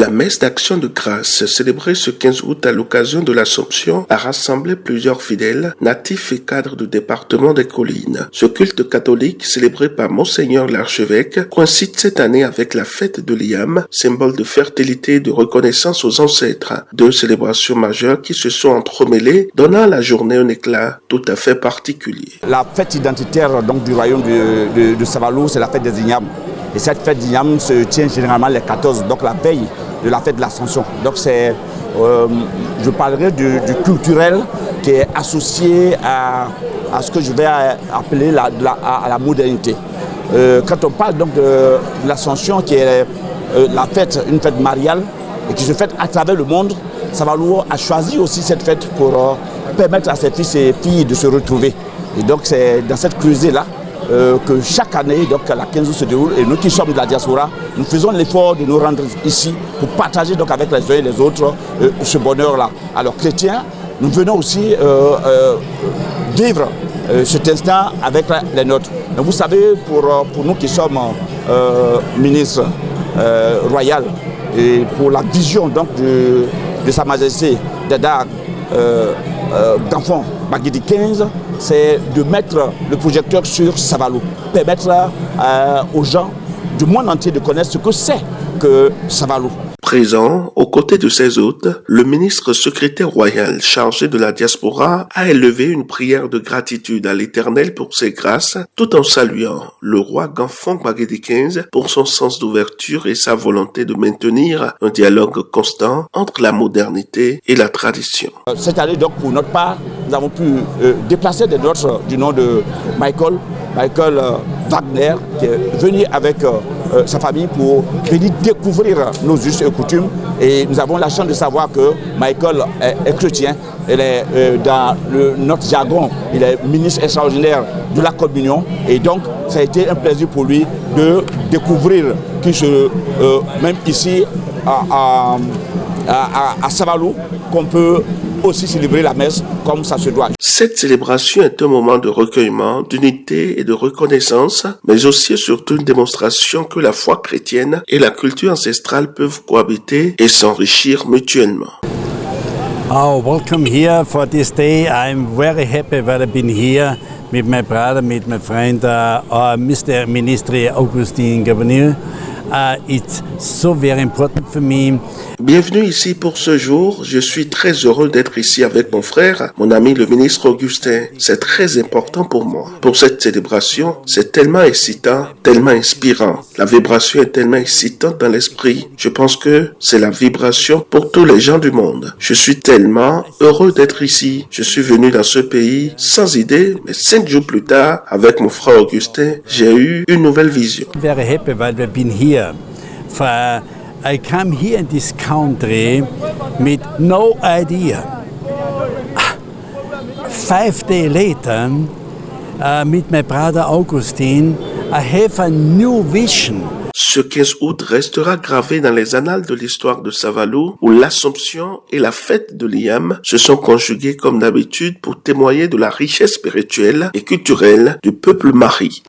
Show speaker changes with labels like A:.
A: La messe d'action de grâce, célébrée ce 15 août à l'occasion de l'Assomption, a rassemblé plusieurs fidèles, natifs et cadres du département des Collines. Ce culte catholique, célébré par Monseigneur l'archevêque, coïncide cette année avec la fête de l'Iam, symbole de fertilité et de reconnaissance aux ancêtres. Deux célébrations majeures qui se sont entremêlées, donnant à la journée un éclat tout à fait particulier.
B: La fête identitaire donc, du royaume de Savalou, c'est la fête des Ignam. Et cette fête d'Ignam se tient généralement les 14, donc la veille de la fête de l'Ascension. Donc c'est, je parlerai du culturel qui est associé à ce que je vais appeler la modernité. Quand on parle donc de l'Ascension qui est la fête, une fête mariale et qui se fête à travers le monde, Savalou a choisi aussi cette fête pour permettre à ses fils et filles de se retrouver. Et donc c'est dans cette crusée-là que chaque année, donc la 15 août se déroule, et nous qui sommes de la diaspora, nous faisons l'effort de nous rendre ici pour partager donc avec les uns et les autres ce bonheur-là. Alors chrétiens, nous venons aussi vivre cet instant avec les nôtres. Mais vous savez, pour nous qui sommes ministres royaux, et pour la vision donc de Sa Majesté Dada d'enfant Baguidi 15, c'est de mettre le projecteur sur Savalou, permettre aux gens du monde entier de connaître ce que c'est que Savalou.
A: Présent, aux côtés de ses hôtes, le ministre secrétaire royal chargé de la diaspora a élevé une prière de gratitude à l'Éternel pour ses grâces, tout en saluant le roi Gamfong Baguidi 15 pour son sens d'ouverture et sa volonté de maintenir un dialogue constant entre la modernité et la tradition.
B: Cette année, donc, pour notre part, nous avons pu déplacer des nôtres du nom de Michael Wagner, qui est venu avec sa famille pour venir découvrir nos us et coutumes. Et nous avons la chance de savoir que Michael est chrétien. Il est dans notre jargon, il est ministre extraordinaire de la communion. Et donc, ça a été un plaisir pour lui de découvrir même ici à Savalou, qu'on peut aussi célébrer la messe comme ça se doit.
A: Cette célébration est un moment de recueillement, d'unité et de reconnaissance, mais aussi et surtout une démonstration que la foi chrétienne et la culture ancestrale peuvent cohabiter et s'enrichir mutuellement.
C: Oh, welcome here for this day. I'm very happy that I've been here with my brother, with my friend, Mr. Ministre Augustin Governor. It's so very important for me.
A: Bienvenue ici pour ce jour. Je suis très heureux d'être ici avec mon frère, mon ami le ministre Augustin. C'est très important pour moi. Pour cette célébration, c'est tellement excitant, tellement inspirant. La vibration est tellement excitante dans l'esprit. Je pense que c'est la vibration pour tous les gens du monde. Je suis tellement heureux d'être ici. Je suis venu dans ce pays sans idée, mais 5 jours plus tard, avec mon frère Augustin, j'ai eu une nouvelle vision.
C: Very happy that we've been here. I come here in this country with no idea. 5 days later, with my brother Augustin, I have a new vision.
A: Ce 15 août restera gravé dans les annales de l'histoire de Savalou, où l'Assomption et la fête de l'Iam se sont conjuguées comme d'habitude pour témoigner de la richesse spirituelle et culturelle du peuple mari.